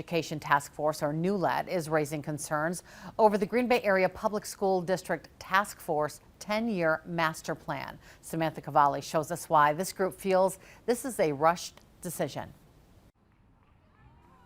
Education Task Force, or NEWLET, is raising concerns over the Green Bay Area Public School District Task Force 10-year master plan. Samantha Cavalli shows us why this group feels this is a rushed decision.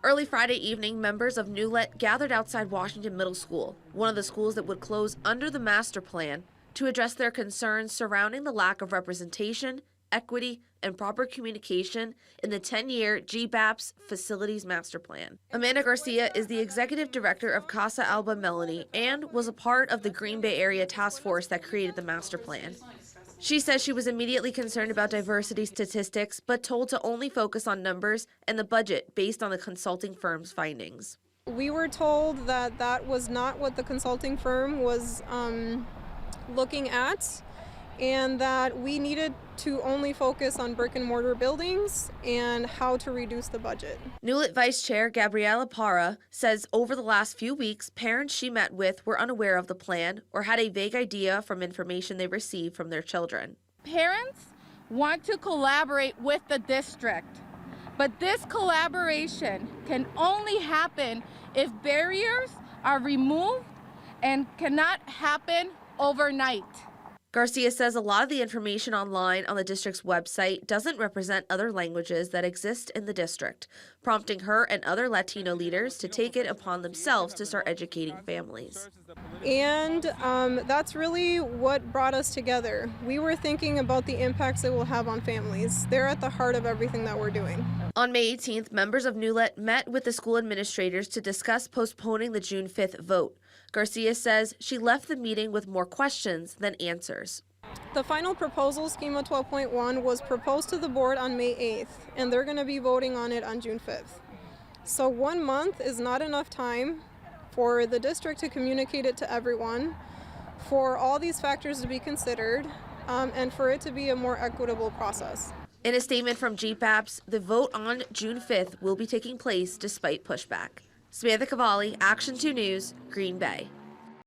Early Friday evening, members of NEWLET gathered outside Washington Middle School, one of the schools that would close under the master plan, to address their concerns surrounding the lack of representation, equity, and proper communication in the 10-year GBAPS Facilities Master Plan. Amanda Garcia is the executive director of Casa Alba Melanie and was a part of the Green Bay Area Task Force that created the master plan. She says she was immediately concerned about diversity statistics, but told to only focus on numbers and the budget based on the consulting firm's findings. We were told that that was not what the consulting firm was looking at, and that we needed to only focus on brick and mortar buildings and how to reduce the budget. NEWLET Vice Chair Gabriela Parra says over the last few weeks, parents she met with were unaware of the plan or had a vague idea from information they received from their children. Parents want to collaborate with the district, but this collaboration can only happen if barriers are removed and cannot happen overnight. Garcia says a lot of the information online on the district's website doesn't represent other languages that exist in the district, prompting her and other Latino leaders to take it upon themselves to start educating families. And that's really what brought us together. We were thinking about the impacts it will have on families. They're at the heart of everything that we're doing. On May 18th, members of NEWLET met with the school administrators to discuss postponing the June 5th vote. Garcia says she left the meeting with more questions than answers. The final proposal, Schema 12.1, was proposed to the board on May 8th, and they're going to be voting on it on June 5th. So 1 month is not enough time for the district to communicate it to everyone, for all these factors to be considered, and for it to be a more equitable process. In a statement from GBAPS, the vote on June 5th will be taking place despite pushback. Samantha Cavalli, Action 2 News, Green Bay.